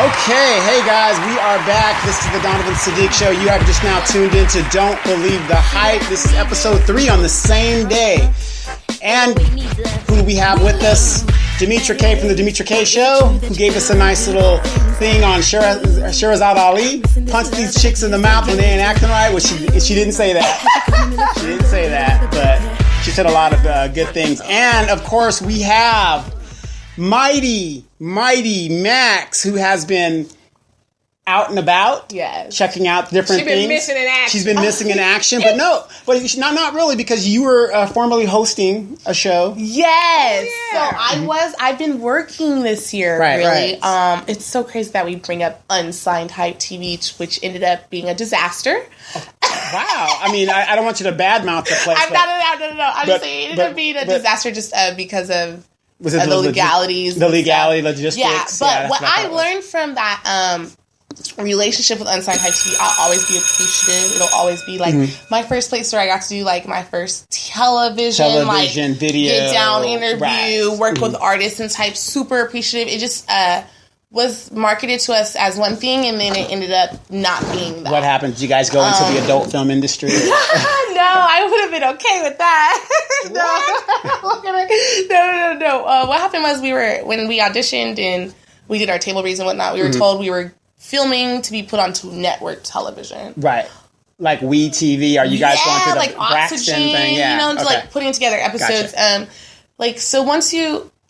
Okay, hey guys, we are back. This is the Donovan Sadiq Show. You have just now tuned into Don't Believe the Hype. This is episode 3 on the same day. And who do we have with us? Demetra K from the Demetra K Show, who gave us a nice little thing on Shirazad Ali. Punch these chicks in the mouth when they ain't acting right. Well, she didn't say that. She didn't say that, but she said a lot of good things. And, of course, we have mighty Maxxx, who has been out and about, checking out different things. She's been missing in action. She's been missing in action, but not really, because you were formerly hosting a show. Yes. Yeah. So I've been working this year, really. Right. It's so crazy that we bring up Unsigned Hype TV, which ended up being a disaster. Wow. I mean, I don't want you to badmouth the place. No. I'm just saying it ended up being a disaster just because of the legalities. The legality, logistics. Yeah, but what I learned from that relationship with Unsigned Hype TV, I'll always be appreciative. It'll always be like my first place where I got to do like my first television video, get down interview, right. work with artists and type. Super appreciative. It just was marketed to us as one thing, and then it ended up not being that. What happened? Did you guys go into the adult film industry? No, I would have been okay with that. No. What happened was when we auditioned and we did our table reads and whatnot, we were told we were filming to be put onto network television. Right. Like WeTV. Are you guys going through the like Braxton Oxygen thing? Yeah. Like putting together episodes. Gotcha. So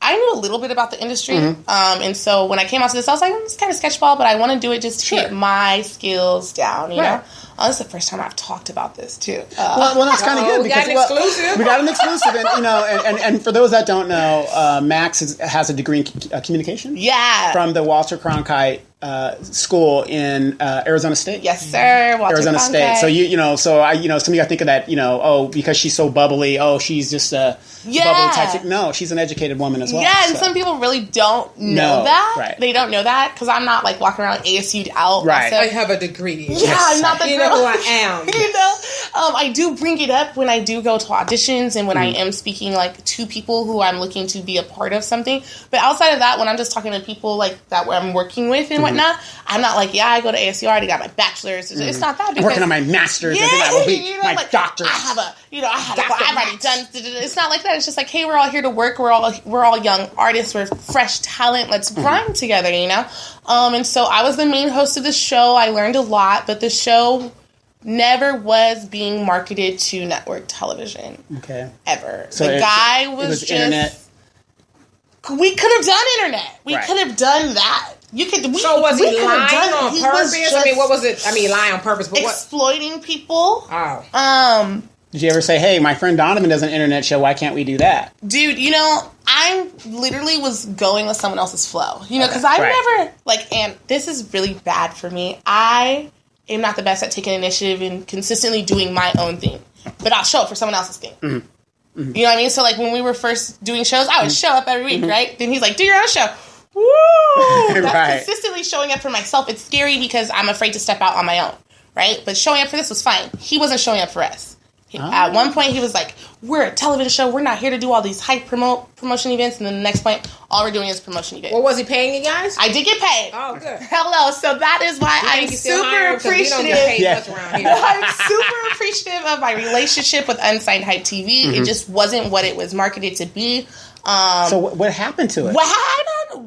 I knew a little bit about the industry. And so when I came out to this, I was like, it's kind of sketchball, but I want to do it just to get my skills down, you know? Oh, this is the first time I've talked about this, too. Well, that's kind of good. We got an exclusive. We got an exclusive. And, and for those that don't know, Maxxx has a degree in communication. Yeah. From the Walter Cronkite school in Arizona State. Yes, sir. Walter Arizona Cronkite. State. So some of you think of that, because she's so bubbly, she's just a bubbly type chick. No, she's an educated woman as well. Yeah, and some people really don't know that. Right. They don't know that because I'm not like walking around ASU'd out. Right. I have a degree. Yeah, I'm not the girl. You know who I am. I do bring it up when I do go to auditions and when I am speaking like to people who I'm looking to be a part of something. But outside of that, when I'm just talking to people like that where I'm working with and whatnot, I'm not like, I go to ASU, I already got my bachelor's. It's not that. I'm working on my master's. My doctorate. I've already done. It's not like that. It's just like, hey, we're all here to work. We're all young artists. We're fresh talent. Let's grind together, And so I was the main host of the show. I learned a lot, but the show never was being marketed to network television. Okay. Ever. So the guy was just internet. We could have done internet. We could have done that. So was he lying on purpose? What was it? Lying on purpose, but exploiting people. Oh. Did you ever say, hey, my friend Donovan does an internet show, why can't we do that? Dude, I literally was going with someone else's flow. Because I never, and this is really bad for me. I am not the best at taking initiative and consistently doing my own thing. But I'll show up for someone else's thing. Mm-hmm. Mm-hmm. You know what I mean? So, when we were first doing shows, I would show up every week, right? Then he's like, do your own show. Woo! That's consistently showing up for myself. It's scary because I'm afraid to step out on my own, right? But showing up for this was fine. He wasn't showing up for us. At one point, he was like, we're a television show. We're not here to do all these hype promotion events. And then the next point, all we're doing is promotion events. Well, was he paying you guys? I did get paid. Oh, good. Hello. So that is why I'm super appreciative. I'm super appreciative of my relationship with Unsigned Hype TV. Mm-hmm. It just wasn't what it was marketed to be. So what happened to it?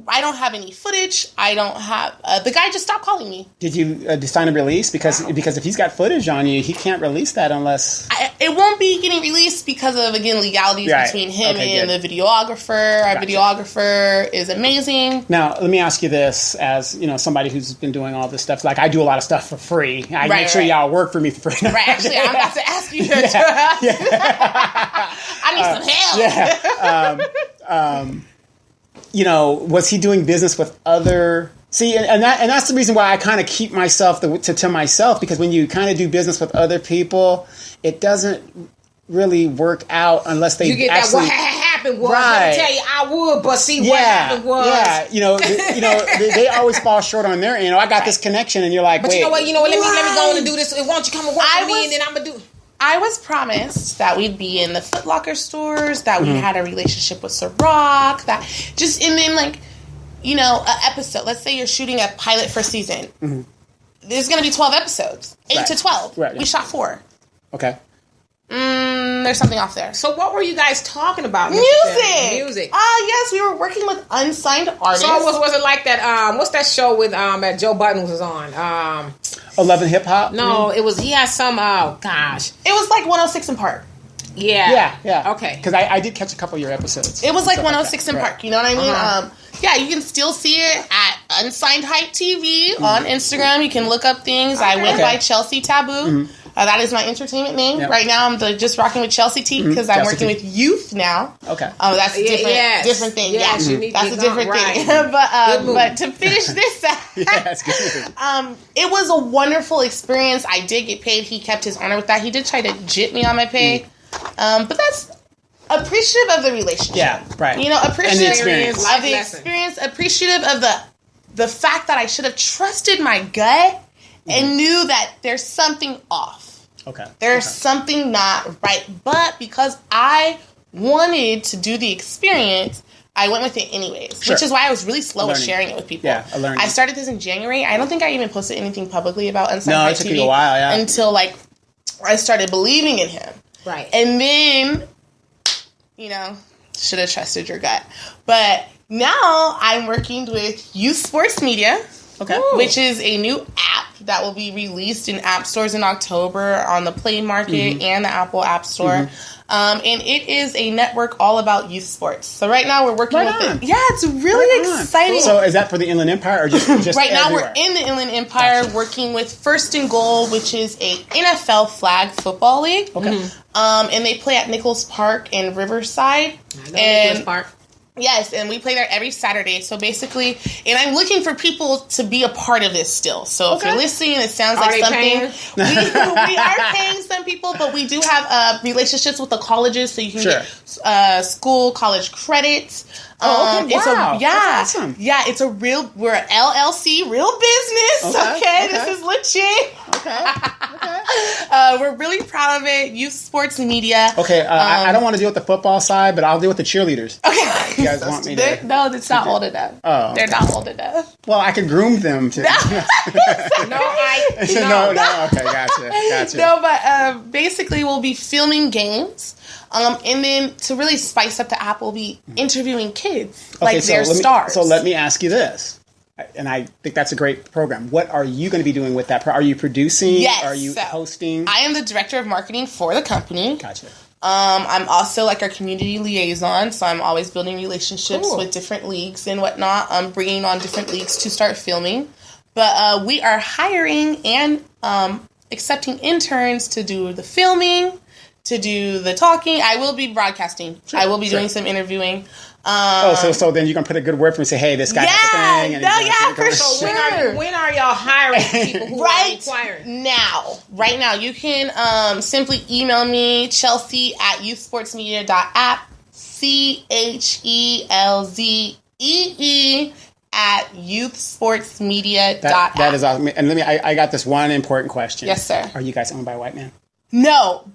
I don't have any footage. I don't have... the guy just stopped calling me. Did you sign a release? Because if he's got footage on you, he can't release that unless... It won't be getting released because of, again, legalities between him and the videographer. Our videographer is amazing. Now, let me ask you this as, somebody who's been doing all this stuff. Like, I do a lot of stuff for free. I make sure y'all work for me for free. Right. Actually, I'm about to ask you that. I need some help. Was he doing business with other... See, and that's the reason why I kind of keep myself to myself, because when you kind of do business with other people, it doesn't really work out unless they get actually... that what happened was. Let me tell you, I would, but see what happened was. Yeah, they always fall short on their end. I got this connection, and you're like, but wait. Let me go on and do this. Why don't you come and work for me, and then I'm going to do... I was promised that we'd be in the Foot Locker stores, that we had a relationship with Ciroc, an episode. Let's say you're shooting a pilot for season. Mm-hmm. There's going to be 12 episodes. 8 to 12. Right, yeah. We shot 4. Okay. There's something off there. So what were you guys talking about? Music. Yes, we were working with unsigned artists. So was it like that, what's that show with that Joe Budden was on? 11 Hip Hop? No, it was, he had some, oh gosh. It was like 106 in Park. Yeah. Okay. Because I did catch a couple of your episodes. It was like 106 in Park, you know what I mean? Uh-huh. Yeah, you can still see it at Unsigned Hype TV on Instagram. You can look up things. I went by Chelsea Taboo. Mm-hmm. That is my entertainment name. Yep. Right now, I'm just rocking with Chelsea T because I'm working with youth now. Okay. That's a different thing. Yes, that's a different thing. But to finish this out, it's good. It was a wonderful experience. I did get paid. He kept his honor with that. He did try to jip me on my pay. But that's appreciative of the relationship. Yeah, right. Appreciative of the experience, appreciative of the fact that I should have trusted my gut and knew that there's something off. Okay. There's something not right. But because I wanted to do the experience, I went with it anyways. Sure. Which is why I was really slow with sharing it with people. Yeah, I started this in January. I don't think I even posted anything publicly about Unsigned Hype TV. No, it took you a while, until I started believing in him. Right. And then, should have trusted your gut. But now I'm working with Youth Sports Media. Okay. Which is a new app that will be released in app stores in October on the Play Market and the Apple App Store. And it is a network all about youth sports. So right now we're working with it. Yeah, it's really exciting. Cool. So is that for the Inland Empire or just right now everywhere? We're in the Inland Empire working with First and Goal, which is a NFL flag football league. Okay. And they play at Nichols Park in Riverside. I know Nichols Park. Yes, and we play there every Saturday. So basically, and I'm looking for people to be a part of this still. So if you're listening and it sounds like something, we are paying some people, but we do have relationships with the colleges, so you can get college credits. Wow. That's awesome. Yeah, we're an LLC, real business. Okay. This is legit. Okay. We're really proud of it. Youth Sports Media. Okay, I don't want to deal with the football side, but I'll deal with the cheerleaders. Okay. You guys want me to? No, it's not old enough. Oh. They're not old enough. Well, I could groom them to. No. Okay, gotcha. No, but basically we'll be filming games. And then to really spice up the app, we'll be interviewing kids they're stars. So let me ask you this, and I think that's a great program. What are you going to be doing with that? Are you producing? Yes. Are you hosting? I am the director of marketing for the company. Gotcha. I'm also our community liaison, so I'm always building relationships with different leagues and whatnot. I'm bringing on different leagues to start filming. But we are hiring and accepting interns to do the filming, to do the talking. I will be broadcasting. Sure, I will be doing some interviewing. So then you can put a good word for me and say, hey, this guy has a thing. And for sure. When are y'all hiring people who are required? Right now. You can simply email me, Chelsea at youthsportsmedia.app, CHELZEE at youthsportsmedia.app. That is awesome. And I got this one important question. Yes, sir. Are you guys owned by a white man? No.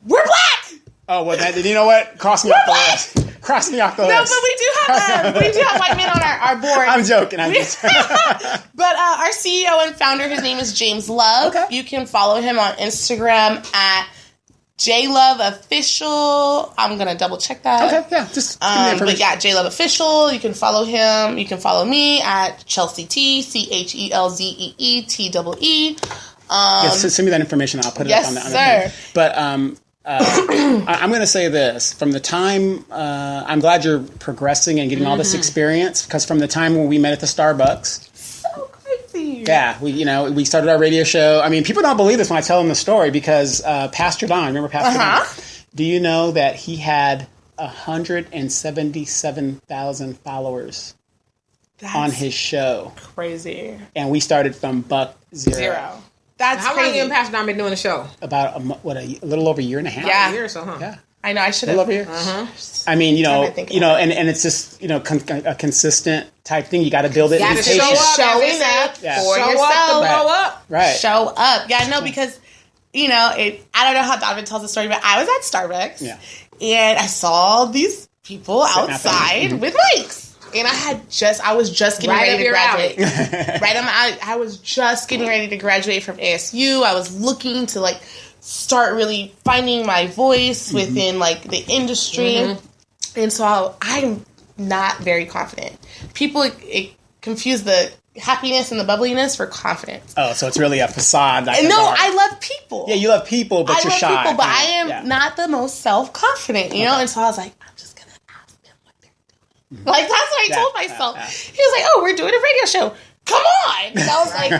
We're black! Oh, well, you know what? Cross me off the list. Cross me off the list. No, but we do have white men on our board. I'm joking. But our CEO and founder, his name is James Love. Okay. You can follow him on Instagram at JLoveOfficial. I'm going to double check that. Okay, yeah. Just give me information. But yeah, JLoveOfficial. You can follow him. You can follow me at Chelsea T, CHELZEE TEE. Send me that information. I'll put it up on the sir. Thing. But I'm going to say this. From the time, I'm glad you're progressing and getting all this experience, because from the time when we met at the Starbucks. So crazy. Yeah, we started our radio show. I mean, people don't believe this when I tell them the story, because Pastor Don, remember Pastor Don? Do you know that he had 177,000 followers on his show? Crazy. And we started from buck zero. That's how crazy. long you and Pastor Don been doing the show? About a little over a year and a half. Yeah, a year or so, huh? Yeah, I know. I should have. A little over a year. I mean, and it's just a consistent type thing. You got to build it. You got to show up, showing up for yourself. Up to blow up. Right. Show up. Yeah, no, because I don't know how Donovan tells the story, but I was at Starbucks, and I saw these people outside with mics. And I was just getting ready to graduate. I was just getting ready to graduate from ASU. I was looking to like start really finding my voice within like the industry. And so I'm not very confident. People confuse the happiness and the bubbliness for confidence. Oh, so it's really a facade. Like no, I love people. Yeah, you love people, but you're shy. People, but I am not the most self-confident, you know? And so I was like, I'm just going to ask them what they're doing. Like, that's what I told myself. He was like, oh, we're doing a radio show. Come on. And I was like,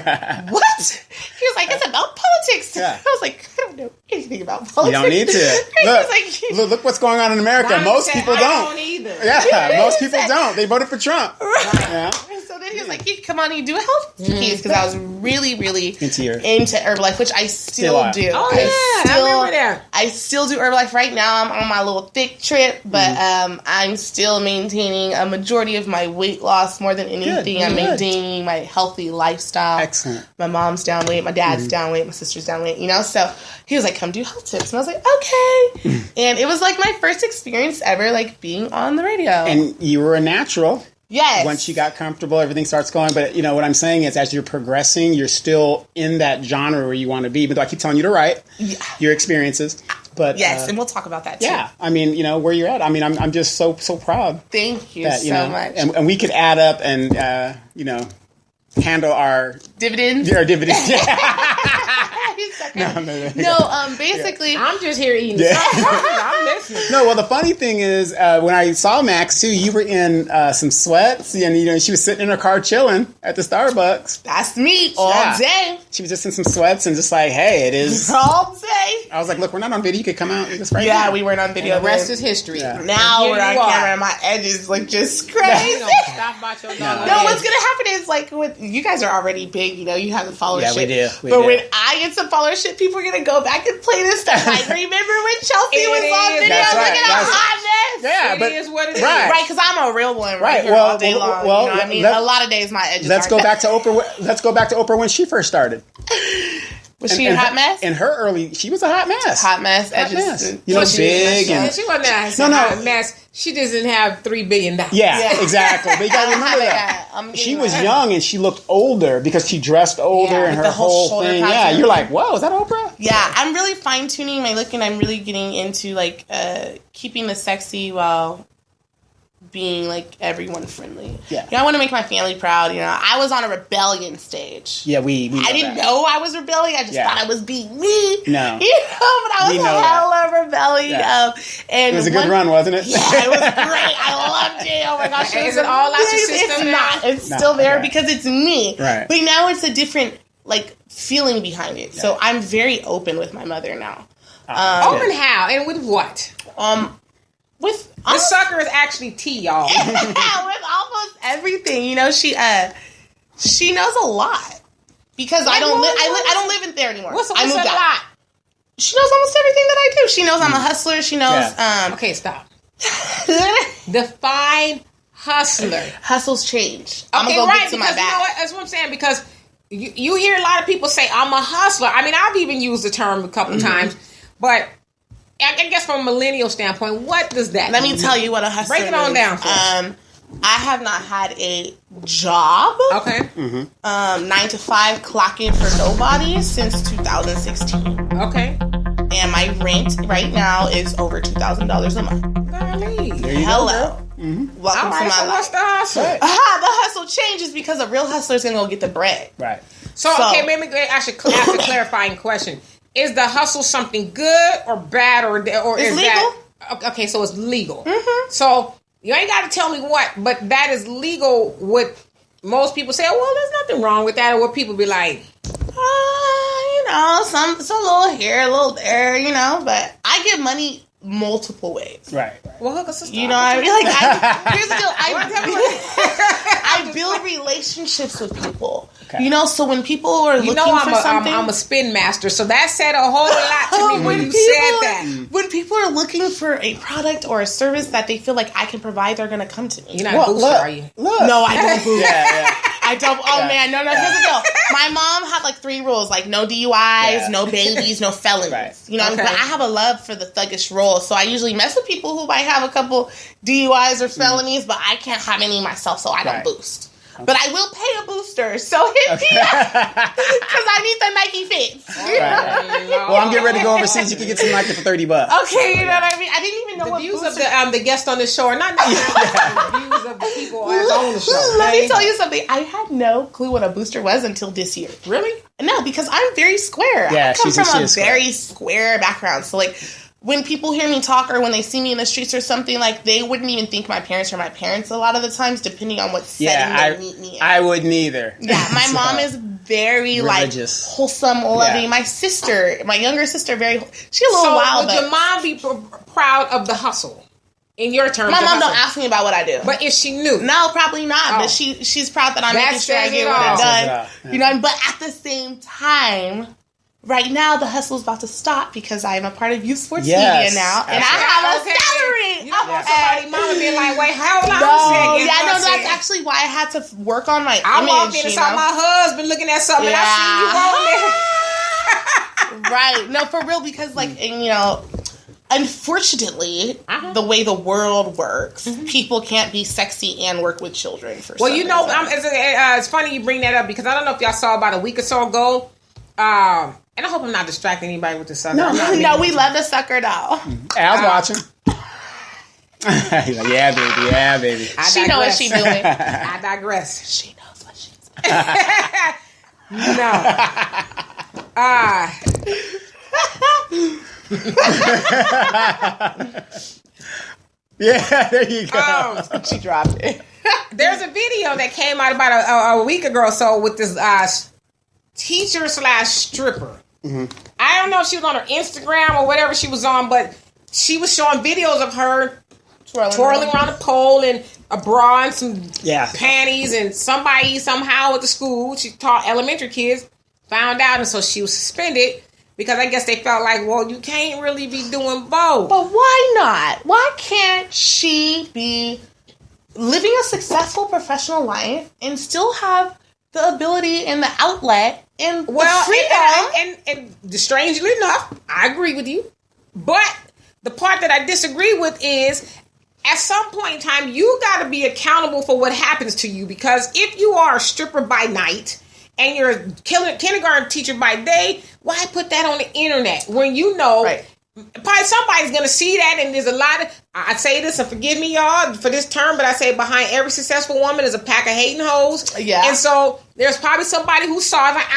what? He was like, it's about politics. I was like, I don't know anything about politics. You don't need to. Look what's going on in America. Most people don't. I don't either. Yeah, most people don't. They voted for Trump. Right. Yeah. So then he was like, come on, you do a health piece, because I was really, really into Herbalife, which I still do. Oh, yeah. I remember that. I still do Herbalife right now. I'm on my little thick trip, but I'm still maintaining a majority of my weight loss more than anything. I'm maintaining my healthy lifestyle. Excellent. My mom's down weight, my dad's down weight, my sister's down weight, you know? So he was like, come do health tips. And I was like, okay. And it was like my first experience ever, like being on the radio. And you were a natural. Yes. Once you got comfortable, everything starts going. But, you know, what I'm saying is as you're progressing, you're still in that genre where you want to be. Even though I keep telling you to write your experiences. But yes, and we'll talk about that too. Yeah. I mean, you know, where you're at. I mean, I'm just so proud. Thank you so much. And we could add up and, you know, handle our dividends. Our dividends. Basically, I'm just here eating. I'm listening. No, well, the funny thing is, when I saw Maxx too, you were in some sweats, and you know, she was sitting in her car chilling at the Starbucks. That's me all day. She was just in some sweats and just like, hey, it is all day. I was like, look, we're not on video. You could come out and just right now. Yeah, we weren't on video. And the rest is history. Yeah. Now we're on camera, and my edges look just crazy. Stop about your no, what's gonna happen is like with you guys are already big. You know, you have the followership. Yeah, we do. But when I get some followership, people are gonna go back and play this stuff. Like, remember when Chelsea was on video? Right. Look at a hot mess. Yeah, but it is what it is. Right, because I'm a real one. Right. Here all day long. Well, you know what I mean, a lot of days my edges. Let's go back to Oprah when she first started. Was she a hot mess? In her early, she was a hot mess. Hot mess. You know, big. And, she wasn't a hot mess. She doesn't have $3 billion. Yeah, exactly. But you got to remember that. She was young and she looked older because she dressed older and her whole thing. Yeah, you're like, whoa, is that Oprah? Yeah, I'm really fine tuning my look and I'm really getting into like keeping the sexy while being like everyone friendly. Yeah. You know, I want to make my family proud. You know, I was on a rebellion stage. Yeah, we I didn't know I was rebelling. I just thought I was being me. No. You know, but I was hella rebelling. Yeah. And it was a good run, wasn't it? Yeah, it was great. I loved it. Oh my gosh. Is it all out your system? It's not. It's still there because it's me. Right. But now it's a different like feeling behind it. So I'm very open with my mother now. Open how? And with what? With the sucker is actually tea, y'all. With almost everything, you know, she knows a lot because I don't live in there anymore. What's a lot? She knows almost everything that I do. She knows I'm a hustler. She knows. Okay, stop. Define hustler. Hustles change. Okay, I'm gonna go right? get to Because my bag. you know what? That's what I'm saying. Because you hear a lot of people say I'm a hustler. I mean, I've even used the term a couple times, but. I guess from a millennial standpoint, what does that mean? Let me tell you what a hustler is. Break it on down for us. I have not had a job. Okay. 9 to 5 clocking for nobody since 2016. Okay. And my rent right now is over $2,000 a month. Hello. Welcome to my life. What's the hustle? The hustle changes because a real hustler is going to go get the bread. Right. So okay, maybe I should ask a clarifying question. Is the hustle something good or bad or it's is legal? That okay? So it's legal. So you ain't got to tell me what, but that is legal. What most people say, well, there's nothing wrong with that, or what people be like, you know, some little here, a little there, you know. But I give money multiple ways. Right. Well, hook us up. You know, I mean, like, here's the deal. I build relationships with people. Okay. You know, so when people are looking for something, I'm a spin master, so that said a whole lot to me when you said that. When people are looking for a product or a service that they feel like I can provide, they're going to come to me. You're not a booster, are you? No, I don't boost. Yeah. I I don't. Oh man, no. Here's the deal. My mom had like 3 rules: like no DUIs, no babies, no felonies. Right. You know, but I have a love for the thuggish role, so I usually mess with people who might have a couple DUIs or felonies, but I can't have any myself, so I don't boost. But I will pay a booster, so hit me up because I need the Nike fits. Right. Well, I'm getting ready to go overseas. You can get some Nike for $30. Okay, you know what I mean. I didn't even know the what views booster. of the guests on the show are not necessarily the views of the people on the show. Let me tell you something. I had no clue what a booster was until this year. Really? No, because I'm very square. Yeah, I come from a very square background, so like. When people hear me talk or when they see me in the streets or something, like, they wouldn't even think my parents are my parents a lot of the times, depending on what setting they meet me in. I wouldn't either. Yeah, my mom is very, religious. Like, wholesome, loving. Yeah. My sister, my younger sister, she's a little wild. So would your mom be proud of the hustle? In your terms, my mom don't ask me about what I do. But if she knew, no, probably not. But she's proud that I'm making sure I get what I've done. Yeah. You know, but at the same time, right now the hustle is about to stop because I am a part of youth sports media now, and I have a salary. You don't want somebody mama being like, "Wait, how long?" That's actually why I had to work on my image. I walked in and saw my husband looking at something, and I see you on there. Right? No, for real, because like, and, you know. Unfortunately, the way the world works, people can't be sexy and work with children. It's funny you bring that up because I don't know if y'all saw about a week or so ago. And I hope I'm not distracting anybody with the sucker. No, we love the sucker doll. I was watching. Yeah, baby. She knows what she's doing. I digress. She knows what she's doing. Yeah, there you go. She dropped it. There's a video that came out about a week ago or so with this teacher / stripper. I don't know if she was on her Instagram or whatever she was on, but she was showing videos of her twirling around a pole and a bra and some panties, and somebody somehow at the school, she taught elementary kids, found out, and so she was suspended. Because I guess they felt like, well, you can't really be doing both. But why not? Why can't she be living a successful professional life and still have the ability and the outlet and the freedom? And strangely enough, I agree with you. But the part that I disagree with is, at some point in time, you got to be accountable for what happens to you. Because if you are a stripper by night and you're a kindergarten teacher by day, why put that on the internet when you know probably somebody's going to see that? And there's a lot of, I say this, and forgive me, y'all, for this term, but I say behind every successful woman is a pack of hating hoes. Yeah. And so there's probably somebody who saw it like,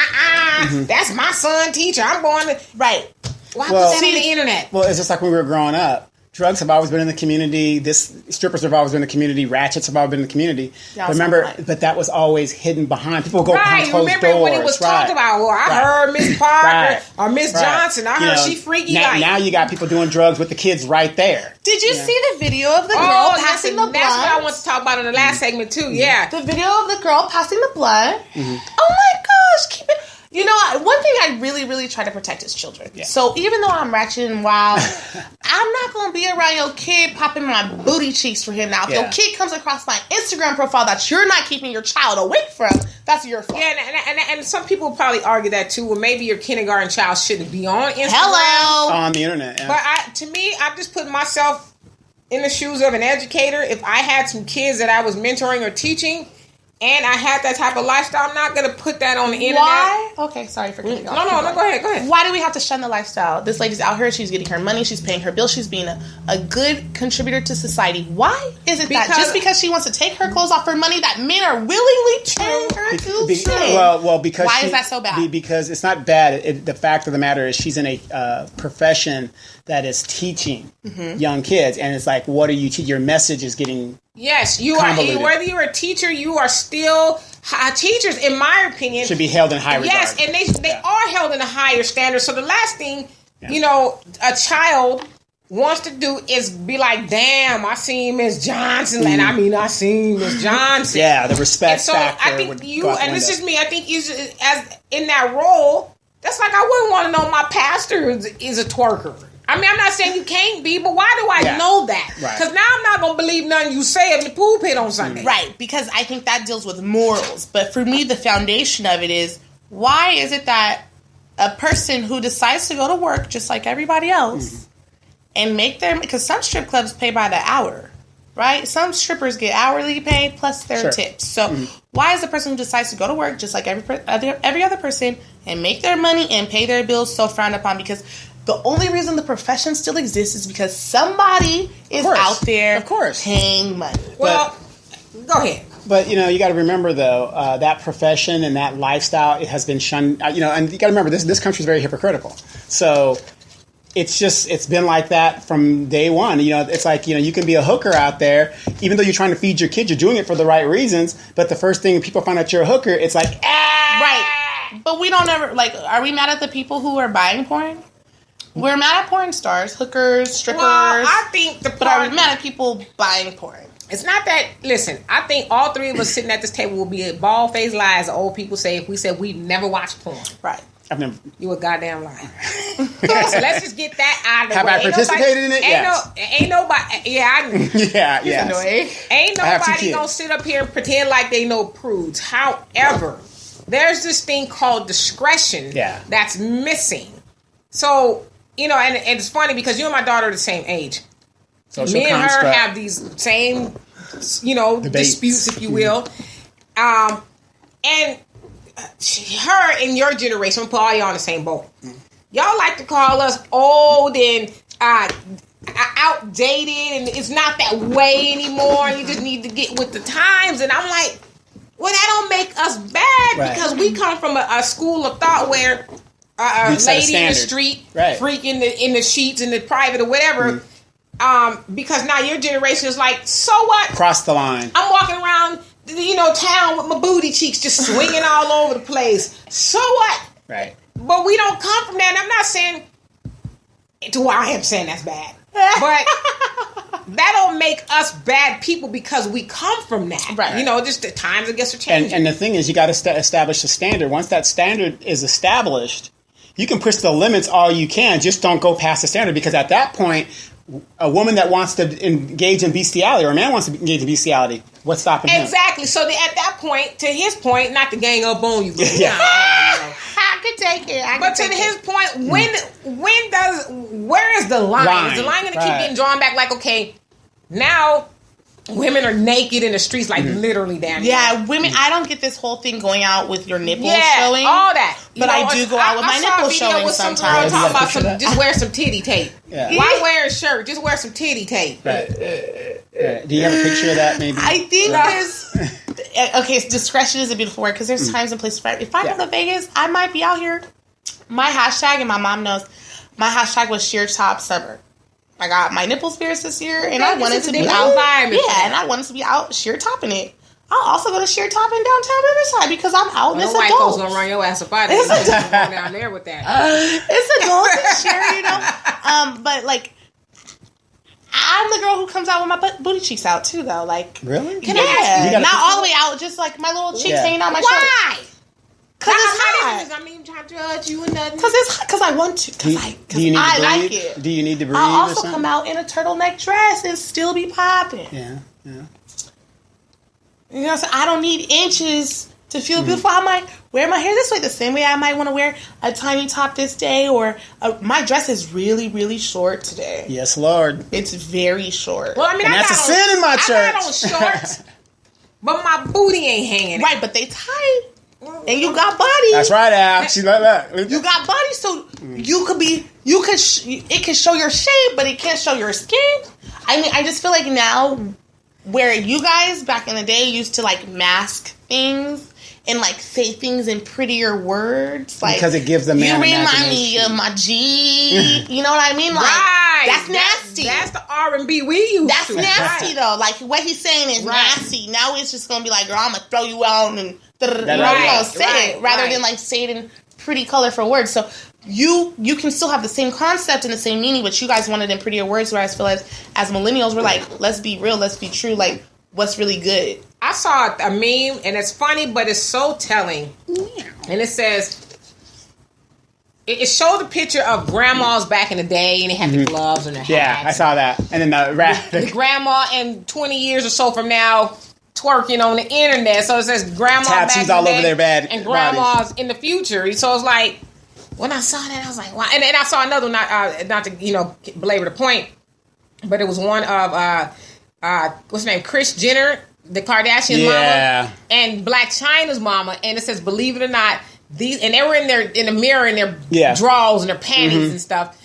that's my son teacher. I'm going to... Right. Why put that on the internet? Well, it's just like when we were growing up. Drugs have always been in the community. Strippers have always been in the community. Ratchets have always been in the community. But remember, that was always hidden behind. People go behind closed doors. Remember when it was talked about? Well, I heard Miss Parker or Miss Johnson. I heard she freaky. Now you got people doing drugs with the kids right there. Did you see the video of the girl passing the blunt? That's what I want to talk about in the last segment too. Yeah, the video of the girl passing the blunt. Oh my gosh, keep it. You know, one thing I really, really try to protect is children. Yeah. So even though I'm ratchet and wild, I'm not going to be around your kid popping my booty cheeks for him. Now, if your kid comes across my Instagram profile that you're not keeping your child away from, that's your fault. Yeah, and some people will probably argue that too. Well, maybe your kindergarten child shouldn't be on Instagram. On the internet. Yeah. But to me, I'm just putting myself in the shoes of an educator. If I had some kids that I was mentoring or teaching, and I had that type of lifestyle, I'm not going to put that on the internet. Why? Okay, sorry for cutting off. No, go ahead. Why do we have to shun the lifestyle? This lady's out here, she's getting her money, she's paying her bills, she's being a good contributor to society. Why is it that just because she wants to take her clothes off for money that men are willingly telling her to do? Well, because why is that so bad? Because it's not bad. The fact of the matter is she's in a profession that is teaching young kids, and it's like, what are you teaching? Your message is getting... Yes, you convoluted. Whether you're a teacher, you are still teachers. In my opinion, should be held in high regard. Yes, and they are held in a higher standard. So the last thing a child wants to do is be like, "Damn, I seen Miss Johnson," and I seen Miss Johnson. Yeah, the respect factor. I think this is me. I think you as in that role. That's like I wouldn't want to know my pastor is a twerker. I mean, I'm not saying you can't be, but why do I know that? Because now I'm not going to believe nothing you say in the pulpit on Sunday. Right, because I think that deals with morals. But for me, the foundation of it is, why is it that a person who decides to go to work just like everybody else and make their... Because some strip clubs pay by the hour, right? Some strippers get hourly paid plus their tips. So why is the person who decides to go to work just like every other person and make their money and pay their bills so frowned upon? Because... the only reason the profession still exists is because somebody is out there paying money. Well, go ahead. But, you know, you got to remember, though, that profession and that lifestyle, it has been shunned. You know, and you got to remember, this country is very hypocritical. So it's been like that from day one. You know, it's like, you know, you can be a hooker out there, even though you're trying to feed your kids, you're doing it for the right reasons. But the first thing people find out you're a hooker, it's like, Right. But we don't ever, like, are we mad at the people who are buying porn? We're mad at porn stars, hookers, strippers. Well, I think but are we mad at people buying porn? It's not that. Listen, I think all three of us sitting at this table will be bald-faced lies. Old people say if we said we've never watched porn. Right. I've never. You a goddamn liar. So let's just get that out of the way. Have I participated in it? Yes. Ain't nobody. Yeah, I knew. Yeah. Ain't nobody gonna sit up here and pretend like they know prudes. However, there's this thing called discretion that's missing. So. You know, and it's funny because you and my daughter are the same age. Me and her have these same, you know, disputes, if you will. And her and your generation, we'll put all y'all in the same boat. Y'all like to call us old and outdated, and it's not that way anymore. You just need to get with the times. And I'm like, well, that don't make us bad because we come from a school of thought where... a lady in the street, freak in the sheets in the private or whatever. Because now your generation is like, so what? Cross the line. I'm walking around, you know, town with my booty cheeks just swinging all over the place. So what? Right. But we don't come from that. And I'm not saying, I am saying that's bad, but that don't make us bad people because we come from that. Right. You know, just the times I guess are changing. And the thing is, you got to establish a standard. Once that standard is established, you can push the limits all you can. Just don't go past the standard, because at that point, a woman that wants to engage in bestiality or a man wants to engage in bestiality, what's stopping him? Exactly. So at that point, to his point, not to gang up on you, but I can take it. But to his point, where is the line? Is the line going to keep getting drawn back? Like, okay, now women are naked in the streets, like literally down. Yeah, women. I don't get this whole thing going out with your nipples showing. All that. But I do go out with my nipples showing sometimes. Talking about just wear some titty tape. Yeah. Why wear a shirt? Just wear some titty tape. Right. Do you have a picture of that? Maybe. I think there's. Okay, discretion is a beautiful word, because there's times and places. If I go to Vegas, I might be out here. My hashtag, and my mom knows, my hashtag was sheer top summer. I got my nipples pierced this year, and I wanted to be out. Yeah, and I wanted to be out sheer topping it. I'll also go to sheer top in downtown Riverside because I'm out and it's white adult. Folks gonna run your ass up out of here. Down there with that. It's adult and sheer, you know. But like, I'm the girl who comes out with my booty cheeks out too, though. Like, really? Yeah, not all the way out, just like my little cheeks hanging out my shoulder. Why? Because it's hot. I'm not even trying to judge you or nothing. Because it's hot. Because I want to. Because I like it. Do you need to breathe? I'll also come out in a turtleneck dress and still be popping. Yeah. You know, so I don't need inches to feel beautiful. I might wear my hair this way, the same way I might want to wear a tiny top this day, or my dress is really, really short today. Yes, Lord. It's very short. Well, I mean, that's a sin in my church. I got on shorts, but my booty ain't hanging out. Right, but they tight. And you got body. That's right, Al. She's like that. You got body, so you could be. It can show your shape, but it can't show your skin. I mean, I just feel like now, where you guys back in the day used to like mask things and like say things in prettier words, like because it gives the man. You remind me of my G. You know what I mean? Like, right. That's nasty. That's the R&B we use. That's nasty though. Like what he's saying is nasty. Now it's just gonna be like, girl, I'm gonna throw you out and. Say it rather than like say it in pretty colorful words. So you can still have the same concept and the same meaning, but you guys want it in prettier words. Whereas I feel as millennials, we're like, let's be real, let's be true. Like, what's really good? I saw a meme and it's funny, but it's so telling. And it says, it showed a picture of grandmas back in the day, and they had the gloves and the hats. Yeah, I saw that. And then the grandma in 20 years or so from now twerking on the internet. So it says grandma tattoos back all in the over day their bed and grandmas bodies. in the future. So it's like, when I saw that, I was like, wow. And then I saw another one, not to belabor the point, but it was one of what's her name, Kris Jenner, the Kardashian mama, and Black Chyna's mama, and it says, believe it or not, these, and they were in the mirror in their drawers and their panties and stuff,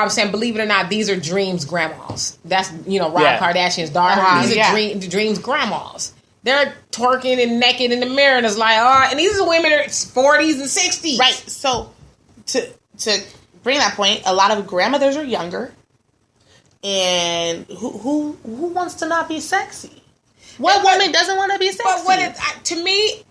saying, believe it or not, these are Dream's grandmas. That's Rob Kardashian's daughter. These are Dream's grandmas. They're twerking and naked in the mirror, and it's like, and these are women in their 40s and 60s. Right. So to bring that point, a lot of grandmothers are younger, and who wants to not be sexy? What woman doesn't want to be sexy? But when to me,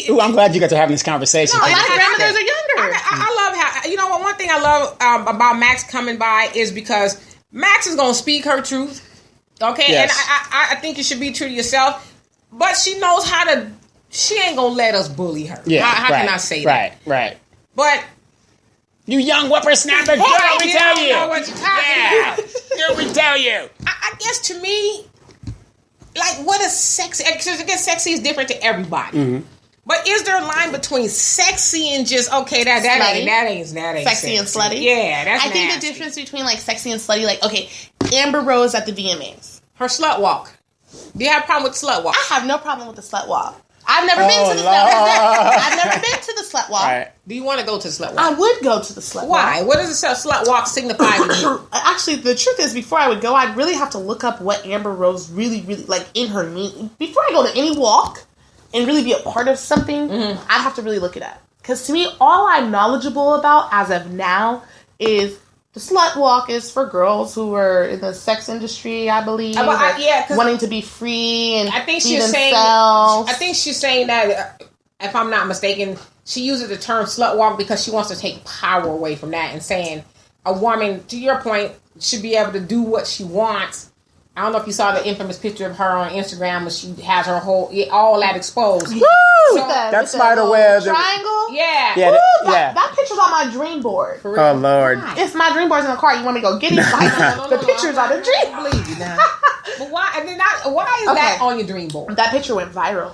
ooh, I'm glad you got to having this conversation. No, a lot of grandmothers are younger. I love how one thing I love about Maxxx coming by is because Maxxx is gonna speak her truth. Okay, yes. And I think you should be true to yourself. But she knows how to. She ain't gonna let us bully her. Yeah, how can I say that? Right. But you young whippersnapper, girl, we tell you. Know what you're talking about. Girl, we tell you. I guess to me, like, what is sexy? Because again, sexy is different to everybody. Mm-hmm. But is there a line between sexy and just that ain't sexy and slutty? Yeah, that's I think the difference between like sexy and slutty, like Amber Rose at the VMAs, her slut walk. Do you have a problem with the slut walk? I have no problem with the slut walk. I've never been to the slut walk. Right. Do you want to go to the slut walk? I would go to the slut walk. Why? What does the slut walk signify to you? Actually, the truth is, before I would go, I'd really have to look up what Amber Rose really, really like in her knee. Before I go to any walk and really be a part of something, I'd have to really look it up. Because to me, all I'm knowledgeable about as of now is the slut walk is for girls who are in the sex industry, I believe. Wanting to be free and I think be she's themselves. I think she's saying that, if I'm not mistaken, she uses the term slut walk because she wants to take power away from that and saying a woman, to your point, should be able to do what she wants. I don't know if you saw the infamous picture of her on Instagram where she has her all that exposed. Woo! So, that spider web. Triangle? Yeah. That picture's on my dream board. Oh, Lord. Why? If my dream board's in the car, you want me to go get it? The picture's on the dream board. I believe you now. But why is that on your dream board? That picture went viral.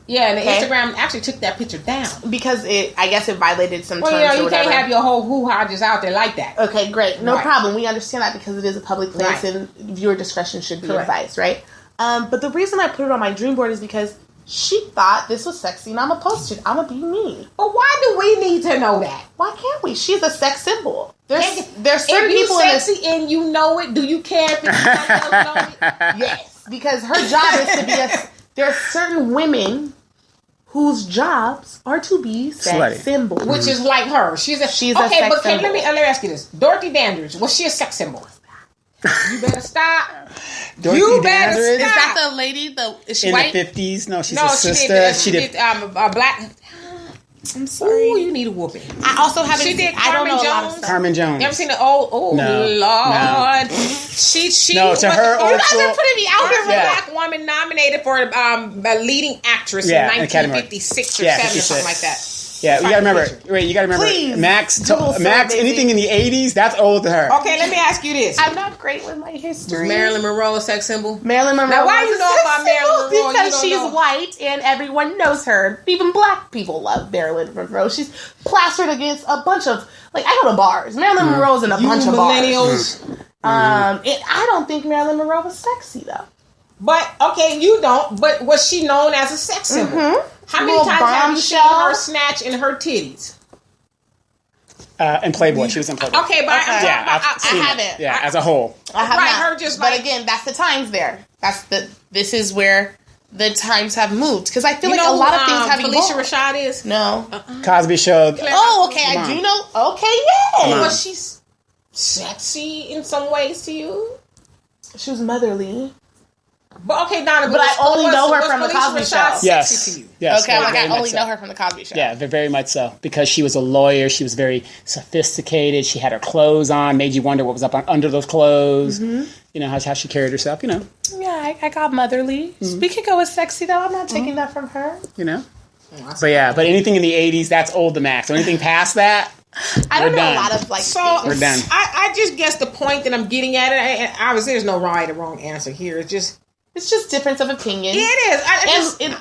Yeah, and Instagram actually took that picture down. Because I guess it violated some terms you can't have your whole hoo-ha just out there like that. Okay, great. No problem. We understand that because it is a public place and viewer discretion should be advised, right? But the reason I put it on my dream board is because she thought this was sexy and I'm going to post it. I'm going to be me. But why do we need to know that? Why can't we? She's a sex symbol. There's certain if people you're sexy and you know it, do you care if somebody else knows it? Yes, because her job is to be there are certain women whose jobs are to be sex symbols. Which is like her. She's a sex symbol. Let me ask you this. Dorothy Dandridge, was she a sex symbol? You better stop. Dorothy Dandridge? Is that the lady? Is she white? In the 50s? No, she's a sister. She did a black... I'm sorry. Ooh, you need a whooping. I also haven't. She did Carmen Jones. Carmen Jones. Never seen the old? Oh no, Lord. No. She. No, to her old. You guys are putting me out here. Black woman nominated for a leading actress in 1956 or 7 or something like that. Yeah, you gotta remember. Wait, you gotta remember. Please, Maxxx. Anything in the 80s, that's old to her. Okay, let me ask you this. I'm not great with my history. Was Marilyn Monroe a sex symbol? Marilyn Monroe. Now, why you know about Marilyn Monroe? Because she's white and everyone knows her. Even black people love Marilyn Monroe. She's plastered against a bunch of I go to bars. Marilyn Monroe's in a bunch of millennials. Bars. I don't think Marilyn Monroe was sexy though. But okay, you don't. But was she known as a sex symbol? Mm-hmm. How many times have you seen her snatch in her titties? In Playboy, she was in Playboy. Okay, but I haven't. Yeah, as a whole. I have not. Her just but again, that's the times there. This is where the times have moved because I feel like a lot of things have evolved. Felicia Rashad is no Cosby Show. Oh, okay, I do know. Okay, yeah. Was she sexy in some ways to you? She was motherly. But okay, Donna. But I only know her from the Cosby Show. Yes. Okay, I only know her from the Cosby Show. Yeah, very much so. Because she was a lawyer. She was very sophisticated. She had her clothes on. Made you wonder what was up under those clothes. Mm-hmm. You know, how she carried herself, Yeah, I got motherly. Mm-hmm. We could go with sexy, though. I'm not taking that from her. But anything in the 80s, that's old to Maxxx. So anything past that, I don't know a lot of like. So we're done. I just guess the point that I'm getting at it. And obviously, there's no right or wrong answer here. It's just difference of opinion. Yeah, it is.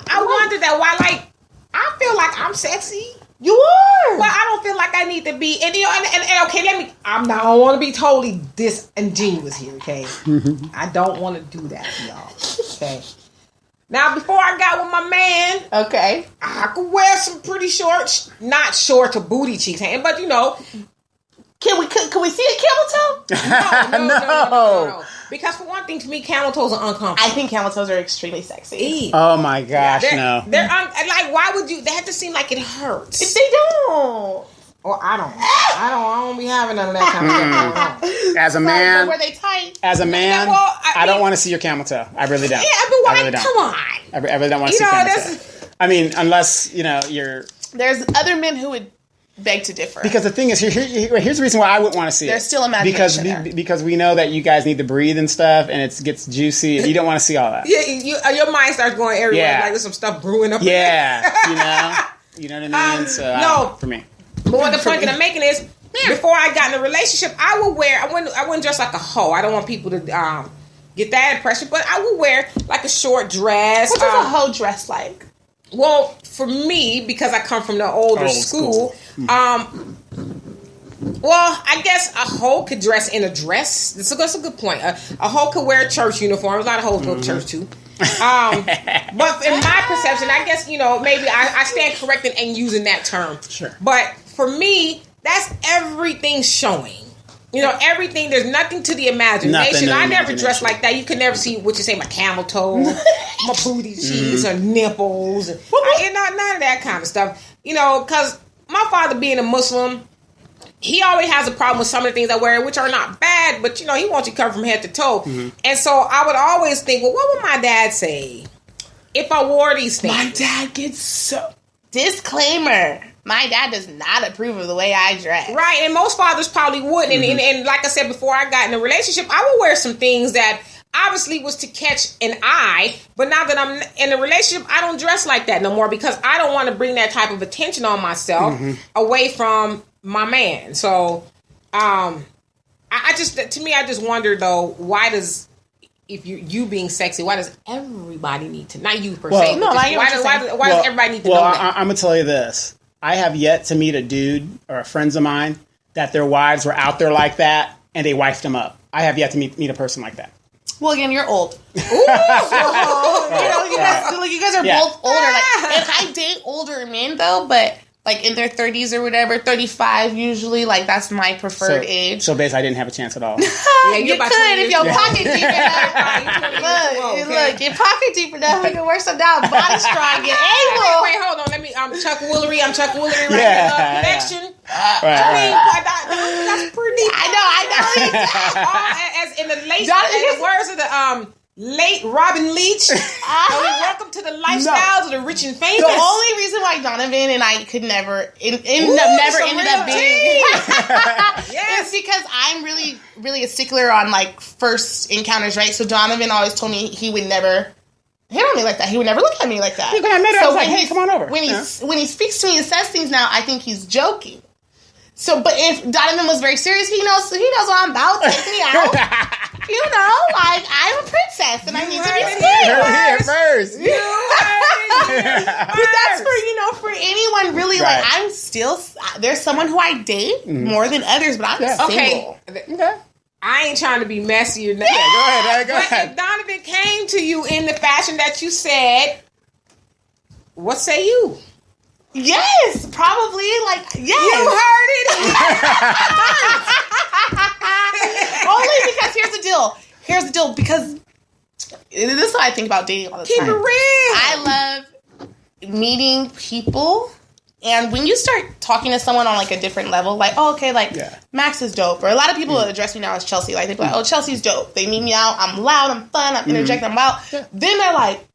I wonder that why. Like, I feel like I'm sexy. You are. Well, I don't feel like I need to be. And you know, and okay, I don't want to be totally disingenuous here. Okay, I don't want to do that, y'all. Okay. Now, before I got with my man, okay, I could wear some pretty short, not short to booty cheeks, but you know, can we see a camel toe? No. Because for one thing, to me, camel toes are uncomfortable. I think camel toes are extremely sexy. Oh my gosh, no! They're like, why would you? They have to seem like it hurts. If they don't. Or I don't be having none of that kind of stuff. As a man, were they tight? As a man, I don't want to see your camel toe. I really don't. Yeah, but why? Really don't. Come on. I really don't want to see camel toe. I mean, unless you're. There's other men who would beg to differ. Because the thing is, here's the reason why I wouldn't want to see There's it. still imagination because we know that you guys need to breathe and stuff, and it gets juicy. And you don't want to see all that. Yeah, your mind starts going everywhere. Yeah. Like there's some stuff brewing up. Yeah, you know what I mean. So no, for me. But what the point that I'm making is, before I got in a relationship, I wouldn't dress like a hoe. I don't want people to get that impression, but I would wear like a short dress. What does a hoe dress like? Well, for me, because I come from the older school, well, I guess a hoe could dress in a dress. That's a good point. A hoe could wear a church uniform. A lot of hoes go to church too. But in my perception, I guess, maybe I stand corrected in using that term. Sure. But for me, that's everything showing. Everything. There's nothing to the imagination. I never dress like that. You could never see what you say, my camel toe, my booty cheeks, or nipples. None of that kind of stuff. Because my father being a Muslim, he always has a problem with some of the things I wear, which are not bad, but he wants you covered from head to toe. Mm-hmm. And so I would always think, well, what would my dad say if I wore these things? My dad gets so... Disclaimer. My dad does not approve of the way I dress. Right, and most fathers probably wouldn't. Mm-hmm. And like I said before I got in a relationship, I would wear some things that obviously was to catch an eye. But now that I'm in a relationship, I don't dress like that no more because I don't want to bring that type of attention on myself away from my man. So, I just wonder though, why does... If you being sexy, why does everybody need to? Not you per se. No, why does everybody need to know that? I'm gonna tell you this. I have yet to meet a dude or friends of mine that their wives were out there like that and they wifed them up. I have yet to meet a person like that. Well, again, you're old. Ooh, you guys are both older. And I date older men though, but like in their 30s or whatever, 35 usually. Like that's my preferred age. So basically, I didn't have a chance at all. You could if your pocket deep enough. Look, your pocket deep enough. We can work some down body strong. Get able. Wait, hold on. Let me. I'm Chuck Woolery right now. Connection. That's pretty. I know. As in the late words of the late Robin Leach. Welcome to the lifestyles of the rich and famous. The only reason why Donovan and I could never ended up being is because I'm really, really a stickler on like first encounters, right? So Donovan always told me he would never hit on me like that. He would never look at me like that. When I met him, I was like, hey, come on over. When he speaks to me and says things now, I think he's joking. So, but if Donovan was very serious, he knows what I'm about. Take me out. Like I'm a princess and I need to be spoiled. First. But that's for anyone really. Right. Like I'm still there's someone who I date more than others, but I'm single. Okay. I ain't trying to be messy or nothing. Yeah, go ahead. But if Donovan came to you in the fashion that you said, what say you? Yes, probably. Like, yes. You heard it. Only because here's the deal. Because this is what I think about dating all the time. Keep it real. I love meeting people. And when you start talking to someone on like a different level, like, Maxxx is dope. Or a lot of people address me now as Chelsea. Like, they're like, oh, Chelsea's dope. They meet me out. I'm loud. I'm fun. I'm interjecting. I'm loud. Yeah. Then they're like,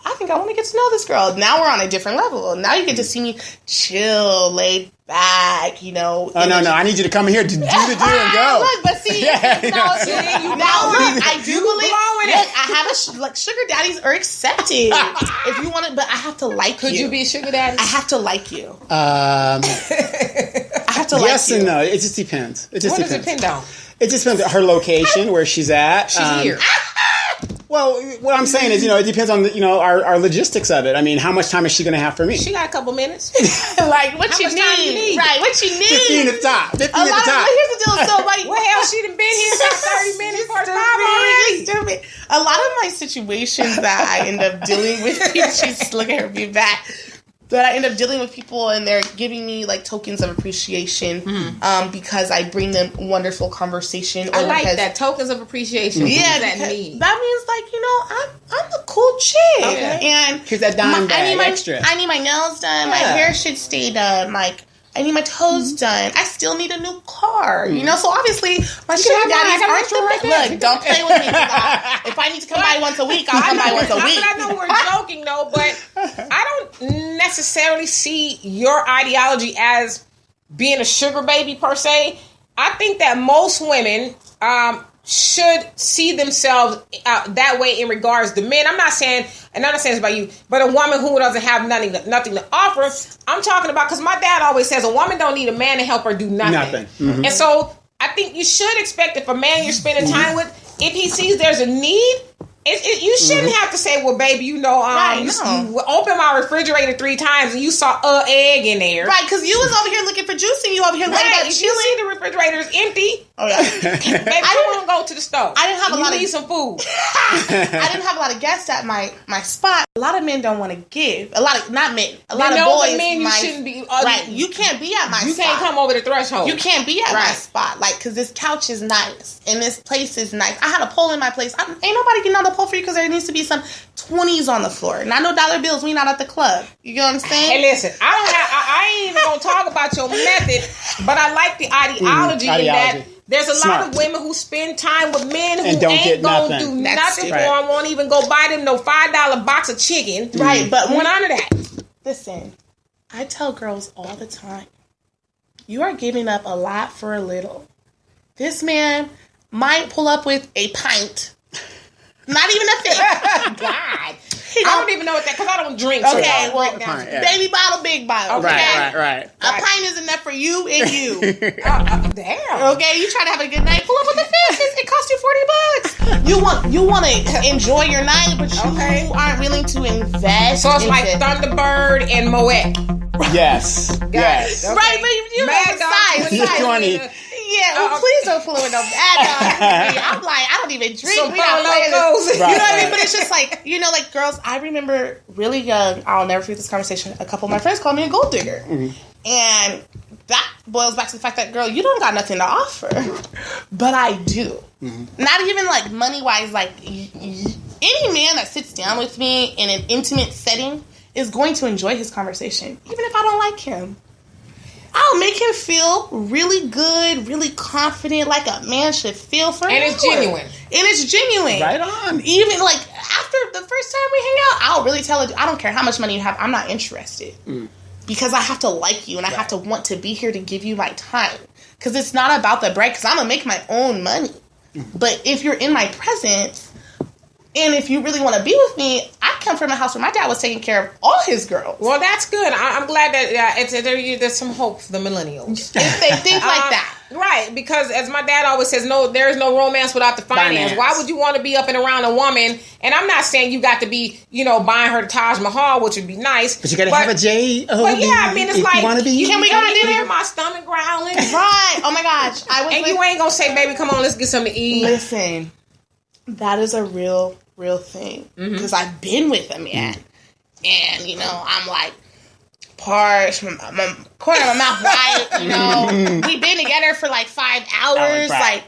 I think I want to get to know this girl. Now we're on a different level. Now you get to see me chill, laid back, Oh, no. I need you to come here to do the do and go. Look, but see, I do believe I have sugar daddies are accepted. If you want it, but I have to like you. Could you be a sugar daddy? I have to like you. I have to like you. Yes and no. It just depends. What does it depend on? It just depends on her location, where she's at. She's here. Well, what I'm saying is, it depends on our logistics of it. I mean, how much time is she going to have for me? She got a couple minutes. Like, what How you much time you need? need? Right, what you need? 15 at the top. 15 A at the lot top. of here's the deal. So, like, Well, hell, she done been here for 30 minutes for time already. Stupid. A lot of my situations that I end up dealing with, she's looking at me back. But I end up dealing with people and they're giving me like tokens of appreciation because I bring them wonderful conversation. I like that, tokens of appreciation. Yeah, what does that mean? That means like I'm the cool chick, and Here's that dime bag extra. I need my nails done, my hair should stay done, like. I need my toes done. I still need a new car. So obviously my sugar daddies aren't the Look, don't play with me. If I need to come by once a week, I'll come by once a week. I know we're joking though, but I don't necessarily see your ideology as being a sugar baby per se. I think that most women should see themselves that way in regards to men. I'm not saying this about you, but a woman who doesn't have nothing to offer. I'm talking about, because my dad always says a woman don't need a man to help her do nothing. Mm-hmm. And so I think you should expect, if a man you're spending time with, if he sees there's a need, you shouldn't have to say, well, baby, you opened my refrigerator 3 times and you saw an egg in there. Right, because you was over here looking for juice and you over here laid up You chilling. see the refrigerator is empty. Oh, yeah. Baby, I want to go to the store. I didn't have a lot of... need some food. I didn't have a lot of guests at my spot. A lot of men don't want to give. Not men. A lot of boys. Men, you shouldn't be. Right, you can't be at my spot. You can't come over the threshold. You can't be at my spot. Like, because this couch is nice and this place is nice. I had a pole in my place. Ain't nobody getting on the pole for you because there needs to be some 20s on the floor. Not no dollar bills. We not at the club. You get what I'm saying? Hey, listen. I ain't even gonna talk about your method, but I like the ideology in that. There's a lot of women who spend time with men who ain't gonna do nothing for them. Won't even go buy them no $5 box of chicken. Right, but none of that. Listen, I tell girls all the time, you are giving up a lot for a little. This man might pull up with a pint. Not even a thing. God. I don't even know what that, because I don't drink. Okay, baby bottle, big bottle. Okay. Right. A pint is enough for you and you. Damn. Okay, you try to have a good night. Pull up with the fish. It costs you $40. You want to enjoy your night, but you aren't willing to invest. So it's like Thunderbird and Moet. Yes. Yes. Okay. Right, but you know, size. Yeah, please don't pull it with no bad dog. I'm like, I don't even drink. Some we not playing this. Right, you know what I mean? But it's just like, like girls, I remember really young, I'll never forget this conversation. A couple of my friends called me a gold digger. Mm-hmm. And that boils back to the fact that, girl, you don't got nothing to offer. But I do. Mm-hmm. Not even like money-wise, like any man that sits down with me in an intimate setting is going to enjoy his conversation, even if I don't like him. I'll make him feel really good, really confident, like a man should feel for And it's genuine. Right on. Even like after the first time we hang out, I'll really tell it. I don't care how much money you have. I'm not interested. Because I have to like you and I have to want to be here to give you my time. Because it's not about the break, because I'm going to make my own money. But if you're in my presence, and if you really want to be with me, I come from a house where my dad was taking care of all his girls. Well, that's good. I'm glad that there's some hope for the millennials. If they think like that. Right, because as my dad always says, there is no romance without the finance. Why would you want to be up and around a woman? And I'm not saying you got to be, buying her the Taj Mahal, which would be nice. But you got to have a J. But yeah, I mean, it's like, can we go to dinner? My stomach growling. Right. Oh my gosh. And you ain't going to say, baby, come on, let's get something to eat. Listen, that is a real thing. Because I've been with a man. And, I'm like, parched, my corner of my mouth white, we've been together for like 5 hours, like,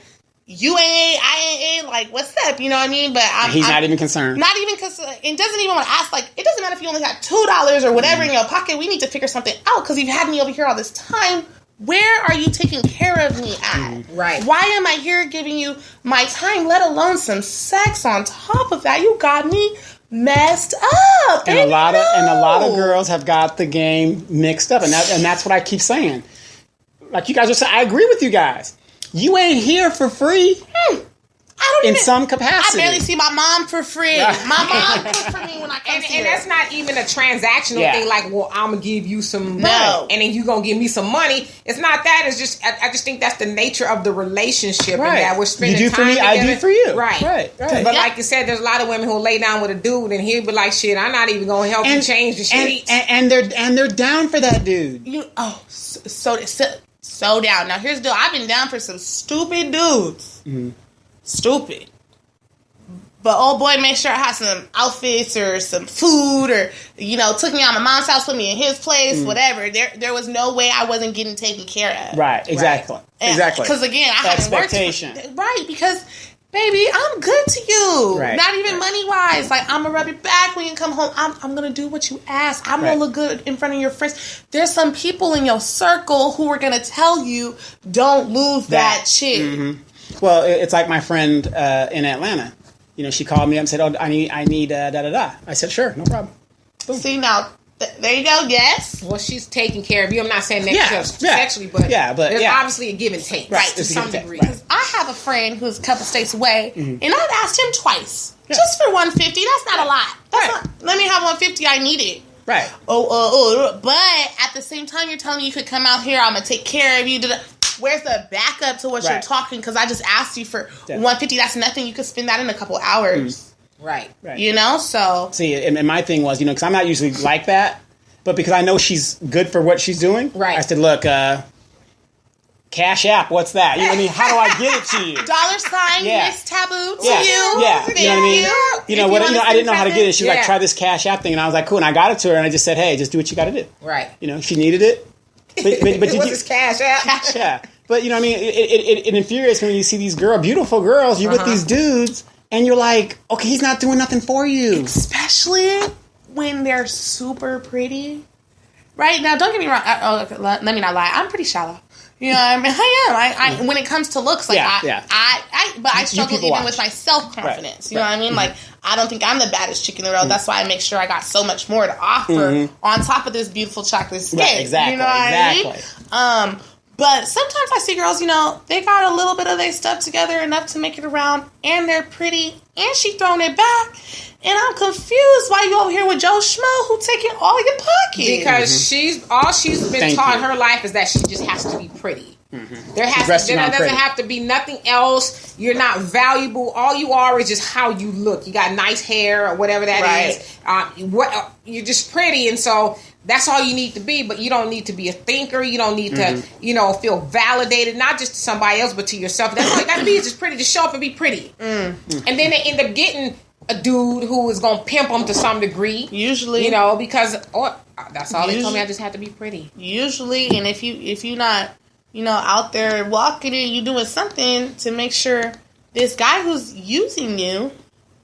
you ain't, I ain't, like, what's up, you know what I mean? But he's not even concerned. Not even concerned. And doesn't even want to ask, like, it doesn't matter if you only have $2 or whatever in your pocket, we need to figure something out, because you've had me over here all this time. Where are you taking care of me at? Right. Why am I here giving you my time, let alone some sex on top of that? You got me messed up. And a lot of girls have got the game mixed up, and that's what I keep saying. Like you guys are saying, I agree with you guys. You ain't here for free. I in some capacity. I barely see my mom for free. Right. My mom cooks for me when I come and that's not even a transactional thing. Like, well, I'm gonna give you some money, and then you gonna give me some money. It's not that. It's just I just think that's the nature of the relationship, and that we're spending time together. You do for me, I do for you. Right. But like you said, there's a lot of women who lay down with a dude, and he'll be like, "Shit, I'm not even gonna help you change the sheets." And they're down for that dude. So down. Now here's the deal. I've been down for some stupid dudes. Stupid. But old boy made sure I had some outfits or some food, or took me out my mom's house, put me in his place, whatever. There was no way I wasn't getting taken care of. Right. Exactly. Exactly. Because again, I haven't worked. Right. Because baby, I'm good to you. Right. Not even money wise. Like, I'm gonna rub your back when you come home. I'm gonna do what you ask. I'm gonna look good in front of your friends. There's some people in your circle who are gonna tell you, don't lose that chick. Mm-hmm. Well, it's like my friend in Atlanta. She called me up and said, "Oh, I need da-da-da." I said, "Sure, no problem." Boom. See, now, there you go, yes. Well, she's taking care of you. I'm not saying that sexually, but there's obviously a give and take. Right, to some degree. Right. I have a friend who's a couple states away, and I've asked him twice. Just for $150. That's not a lot. Let me have $150. I need it. Right. But at the same time, you're telling me you could come out here, I'm going to take care of you. Where's the backup to what you're talking? Because I just asked you for $150. That's nothing. You could spend that in a couple hours. Right. So. See, and my thing was, because I'm not usually like that, but because I know she's good for what she's doing, I said, look, Cash App, what's that? You know what I mean? How do I get it to you? $, Miss Taboo to you. Yeah. You know what I mean? I didn't know how to get it. She was like, try this Cash App thing. And I was like, cool. And I got it to her and I just said, hey, just do what you got to do. Right. She needed it. But what's this Cash App? Yeah. But, it infuriates me when you see these beautiful girls, you're with these dudes, and you're like, okay, he's not doing nothing for you. Especially when they're super pretty. Right? Now, don't get me wrong. Let me not lie. I'm pretty shallow. You know what I mean? I am. When it comes to looks, like I struggle even with my self-confidence. You know what I mean? Like, I don't think I'm the baddest chick in the world. That's why I make sure I got so much more to offer on top of this beautiful chocolate skin. Right, exactly. You know what I mean? But sometimes I see girls, they got a little bit of their stuff together enough to make it around, and they're pretty, and she throwing it back. And I'm confused why you over here with Joe Schmo who taking all your pockets. Because she's been taught in her life is that she just has to be pretty. Mm-hmm. There doesn't have to be nothing else. You're not valuable. All you are is just how you look. You got nice hair or whatever that is. You're just pretty, and so that's all you need to be. But you don't need to be a thinker. You don't need to, feel validated, not just to somebody else, but to yourself. That's all you got to be. Is just pretty. Just show up and be pretty. And then they end up getting a dude who is going to pimp them to some degree. Usually. Because that's all they told me. I just had to be pretty. Usually. And if you're not, out there walking and you doing something to make sure this guy who's using you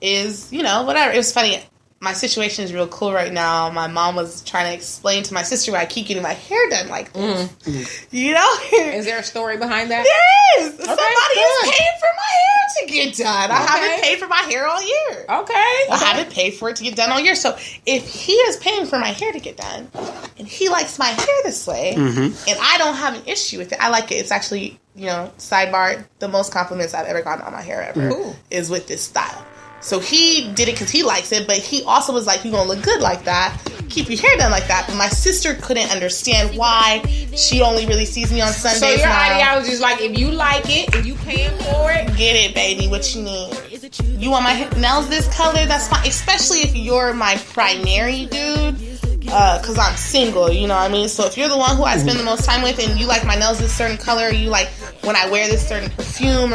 is, whatever. It was funny. My situation is real cool right now. My mom was trying to explain to my sister why I keep getting my hair done like this. Is there a story behind that? There is. Okay, somebody is paying for my hair to get done. I haven't paid for my hair all year. Okay. I haven't paid for it to get done all year. So if he is paying for my hair to get done, and he likes my hair this way, and I don't have an issue with it, I like it. It's actually, sidebar, the most compliments I've ever gotten on my hair ever is with this style. So he did it because he likes it, but he also was like, you're going to look good like that. Keep your hair done like that. But my sister couldn't understand why. She only really sees me on Sundays now. So your ideology is like, if you like it and you paying for it, get it, baby. What you need. You want my nails this color? That's fine. Especially if you're my primary dude. Because I'm single, you know what I mean? So if you're the one who I spend the most time with and you like my nails this certain color, you like when I wear this certain perfume,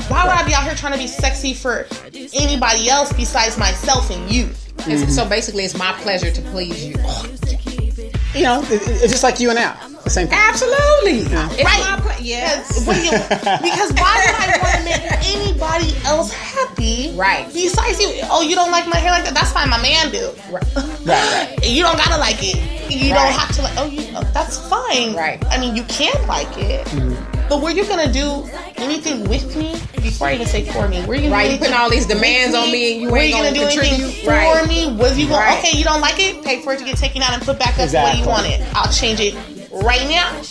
why would I be out here trying to be sexy for anybody else besides myself and you? So basically it's my pleasure to please you. It's just like you and Al. The same thing. Absolutely. It's right. Yes. Because why would I want to make anybody else happy? Right. Besides you. Oh, you don't like my hair like that? That's fine. My man do. Right. You don't gotta like it. You don't have to like. That's fine. Right. I mean, you can like it. But were you gonna do anything with me before I even say for me? Were you you putting all these demands on me and you ain't gonna do anything for me? Was you going? Okay, you don't like it? Pay for it to get taken out and put back up the way you want it. I'll change it right now.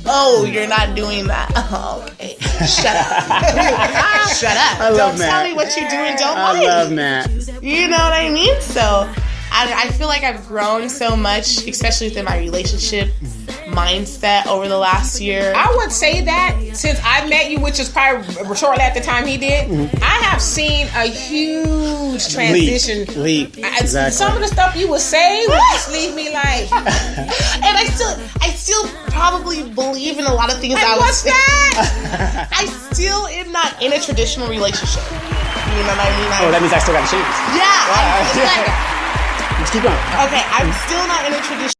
oh, you're not doing that. Oh, okay. Shut up. Shut up. Don't tell me what you do and don't like. I love Matt. You know what I mean? So I feel like I've grown so much, especially within my relationship mindset over the last year. I would say that since I met you, which is probably shortly at the time he did, I have seen a huge transition. Leap. Exactly. Some of the stuff you would say would just leave me like. And I still probably believe in a lot of things. What's that? I still am not in a traditional relationship. You know what I mean? That means I still got a chance. Yeah. Let's keep going. Okay, I'm still not in a traditional